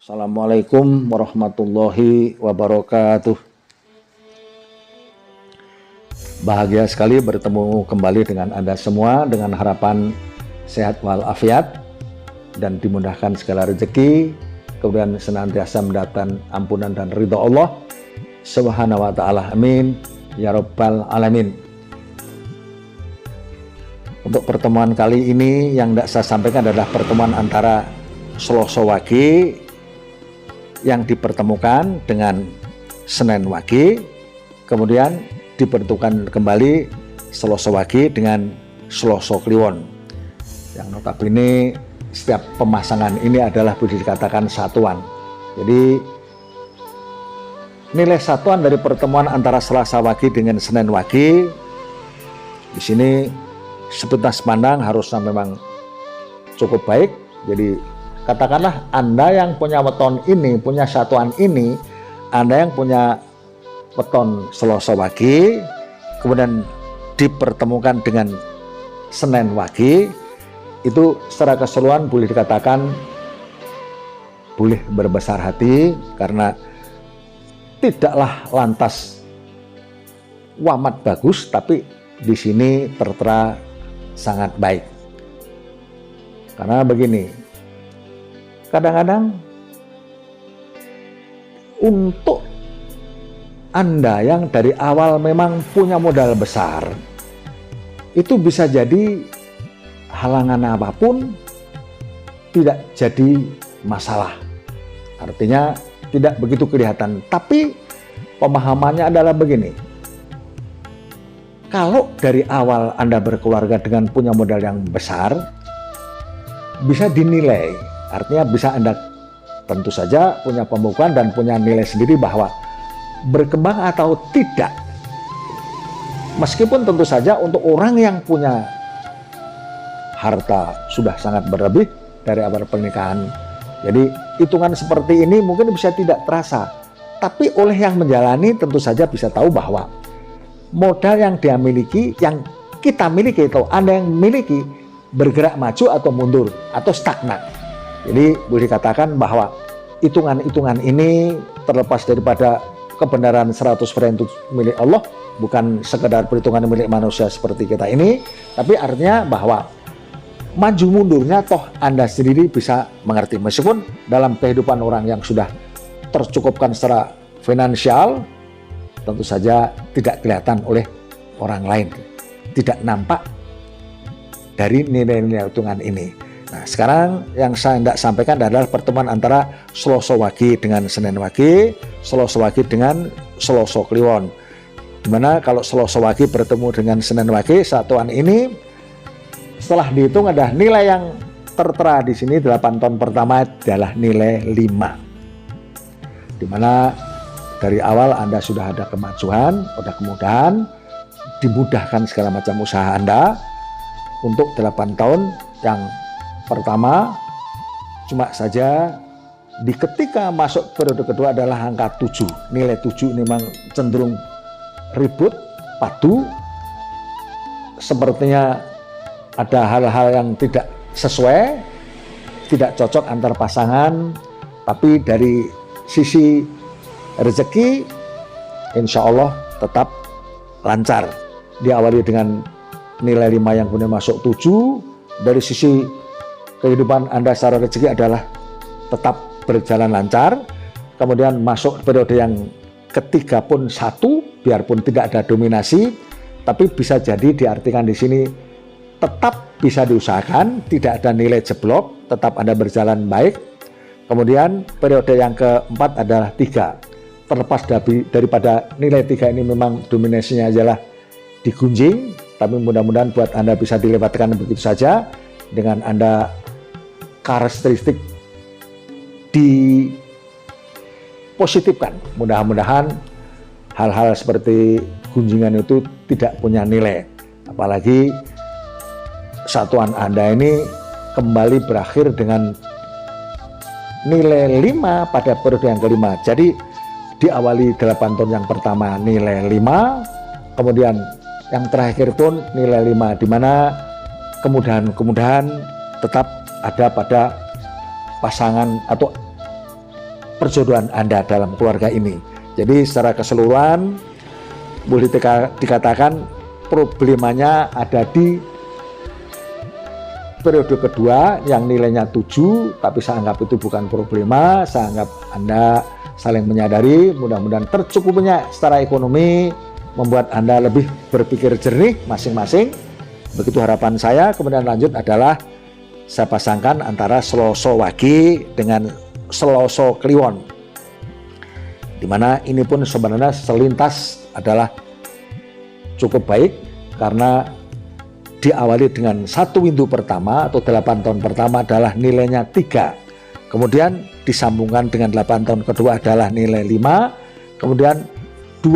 Assalamualaikum warahmatullahi wabarakatuh. Bahagia sekali bertemu kembali dengan Anda semua dengan harapan sehat walafiat dan dimudahkan segala rezeki, kemudian senantiasa mendatangkan ampunan dan ridha Allah Subhanahu wa ta'ala. Amin ya rabbal alamin. Untuk pertemuan kali ini yang tidak saya sampaikan adalah pertemuan antara Selasa Wage yang dipertemukan dengan Senin Wage, kemudian dipertemukan kembali Selasa Wage dengan Selasa Kliwon. Yang notabene setiap pemasangan ini adalah boleh dikatakan satuan. Jadi nilai satuan dari pertemuan antara Selasa Wage dengan Senin Wage di sini sepintas pandang harusnya memang cukup baik. Jadi katakanlah Anda yang punya weton ini, punya satuan ini, Anda yang punya weton Selasa Wage, kemudian dipertemukan dengan Senin Wage, itu secara keseluruhan boleh dikatakan boleh berbesar hati karena tidaklah lantas wamat bagus, tapi di sini tertera sangat baik. Karena begini, kadang-kadang untuk Anda yang dari awal memang punya modal besar, itu bisa jadi halangan apapun tidak jadi masalah. Artinya tidak begitu kelihatan. Tapi pemahamannya adalah begini. Kalau dari awal Anda berkeluarga dengan punya modal yang besar, bisa dinilai. Artinya bisa Anda tentu saja punya pembuktian dan punya nilai sendiri bahwa berkembang atau tidak. Meskipun tentu saja untuk orang yang punya harta sudah sangat berlebih dari awal pernikahan. Jadi hitungan seperti ini mungkin bisa tidak terasa. Tapi oleh yang menjalani tentu saja bisa tahu bahwa modal yang dia miliki, yang kita miliki atau Anda yang miliki bergerak maju atau mundur atau stagnan. Jadi boleh dikatakan bahwa hitungan-hitungan ini terlepas daripada kebenaran 100% itu milik Allah, bukan sekedar perhitungan milik manusia seperti kita ini, tapi artinya bahwa maju mundurnya toh Anda sendiri bisa mengerti. Meskipun dalam kehidupan orang yang sudah tercukupkan secara finansial, tentu saja tidak kelihatan oleh orang lain, tidak nampak dari nilai-nilai hitungan ini. Nah, sekarang yang saya hendak sampaikan adalah pertemuan antara Selasa Wage dengan Senin Wage, Selasa Wage dengan Selasa Kliwon. Dimana kalau Selasa Wage bertemu dengan Senin Wage, satuan ini setelah dihitung ada nilai yang tertera di sini 8 tahun pertama adalah nilai 5. Dimana dari awal Anda sudah ada kemajuan, ada kemudahan, dimudahkan segala macam usaha Anda untuk 8 tahun yang pertama. Cuma saja di ketika masuk periode kedua adalah angka 7. Nilai 7 ini memang cenderung ribut, padu, sepertinya ada hal-hal yang tidak sesuai, tidak cocok antar pasangan. Tapi dari sisi rezeki insya Allah tetap lancar. Diawali dengan nilai 5 yang kemudian masuk 7. Dari sisi kehidupan Anda secara rezeki adalah tetap berjalan lancar. Kemudian masuk periode yang ketiga pun 1, biarpun tidak ada dominasi, tapi bisa jadi diartikan di sini tetap bisa diusahakan, tidak ada nilai jeblok, tetap Anda berjalan baik. Kemudian periode yang keempat adalah 3. Terlepas daripada nilai 3 ini memang dominasinya adalah digunjing, tapi mudah-mudahan buat Anda bisa dilewatkan begitu saja dengan Anda karakteristik dipositifkan. Mudah-mudahan hal-hal seperti gunjingan itu tidak punya nilai. Apalagi satuan Anda ini kembali berakhir dengan nilai 5 pada periode yang kelima. Jadi diawali 8 tahun yang pertama nilai 5, kemudian yang terakhir pun nilai 5, di mana kemudahan-kemudahan tetap ada pada pasangan atau perjodohan Anda dalam keluarga ini. Jadi secara keseluruhan boleh dikatakan problemanya ada di periode kedua yang nilainya 7, tapi saya anggap itu bukan problema. Saya anggap Anda saling menyadari, mudah-mudahan tercukupnya secara ekonomi membuat Anda lebih berpikir jernih masing-masing. Begitu harapan saya. Kemudian lanjut adalah saya pasangkan antara Selasa Wage dengan Selasa Kliwon, dimana ini pun sebenarnya selintas adalah cukup baik karena diawali dengan 1 windu pertama atau 8 tahun pertama adalah nilainya 3, kemudian disambungkan dengan 8 tahun kedua adalah nilai 5, kemudian 2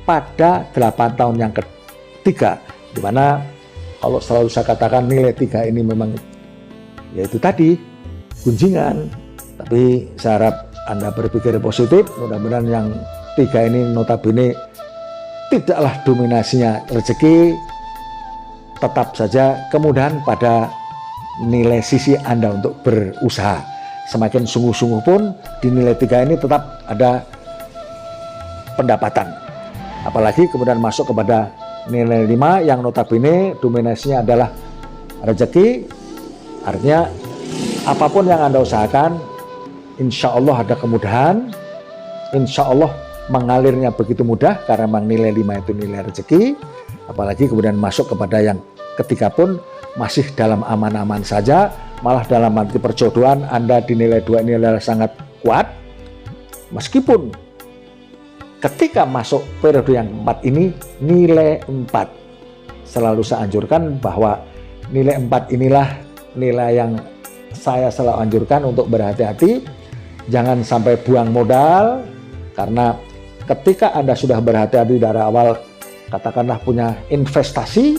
pada 8 tahun yang ketiga, dimana kalau selalu saya katakan nilai 3 ini memang yaitu tadi gunjingan, tapi saya harap Anda berpikir positif. Mudah-mudahan yang 3 ini notabene tidaklah dominasinya rezeki, tetap saja kemudahan pada nilai sisi Anda untuk berusaha. Semakin sungguh-sungguh pun di nilai 3 ini tetap ada pendapatan. Apalagi kemudian masuk kepada nilai 5 yang notabene dominasinya adalah rezeki. Artinya apapun yang Anda usahakan, insya Allah ada kemudahan, insya Allah mengalirnya begitu mudah karena memang nilai 5 itu nilai rezeki. Apalagi kemudian masuk kepada yang ketiga pun masih dalam aman-aman saja, malah dalam arti perjodohan Anda di nilai 2 ini adalah sangat kuat. Meskipun ketika masuk periode yang 4 ini nilai 4, selalu saya anjurkan bahwa nilai 4 inilah nilai yang saya selalu anjurkan untuk berhati-hati. Jangan sampai buang modal, karena ketika Anda sudah berhati-hati dari awal, katakanlah punya investasi,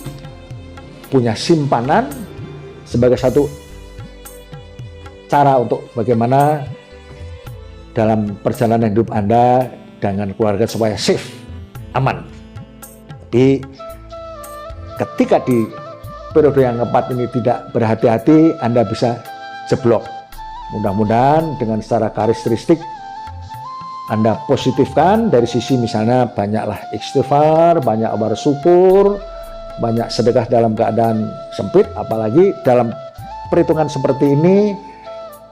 punya simpanan sebagai satu cara untuk bagaimana dalam perjalanan hidup Anda dengan keluarga supaya safe, aman. Tapi ketika di periode yang keempat ini tidak berhati-hati, Anda bisa jeblok. Mudah-mudahan dengan secara karakteristik Anda positifkan dari sisi misalnya banyaklah istighfar, banyak bersyukur, banyak sedekah dalam keadaan sempit. Apalagi dalam perhitungan seperti ini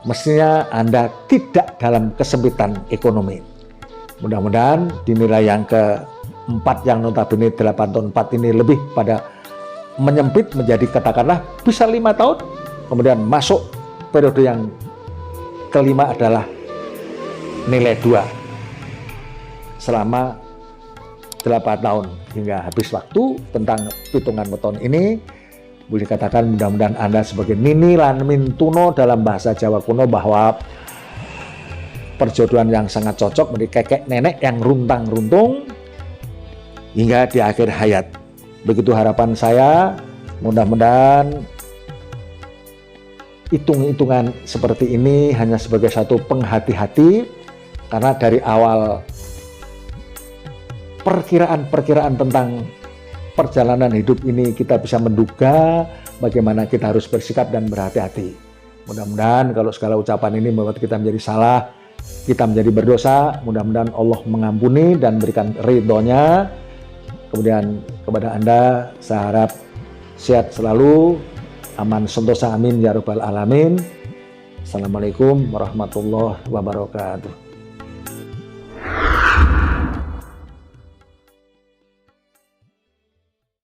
mestinya Anda tidak dalam kesempitan ekonomi. Mudah-mudahan di nilai yang keempat yang notabene 8 tahun 4 ini lebih pada menyempit menjadi katakanlah bisa 5 tahun, kemudian masuk periode yang kelima adalah nilai 2 selama 8 tahun hingga habis waktu. Tentang hitungan weton ini boleh dikatakan mudah-mudahan Anda sebagai nini lan mintuno dalam bahasa Jawa kuno bahwa perjodohan yang sangat cocok menjadi kakek nenek yang runtang-runtung hingga di akhir hayat. Begitu harapan saya. Mudah-mudahan hitung-hitungan seperti ini hanya sebagai satu penghati-hati, karena dari awal perkiraan-perkiraan tentang perjalanan hidup ini kita bisa menduga bagaimana kita harus bersikap dan berhati-hati. Mudah-mudahan kalau segala ucapan ini membuat kita menjadi salah, kita menjadi berdosa, mudah-mudahan Allah mengampuni dan berikan ridhonya. Kemudian kepada Anda saya harap sehat selalu, aman sentosa, amin ya rabbal alamin. Assalamualaikum warahmatullahi wabarakatuh.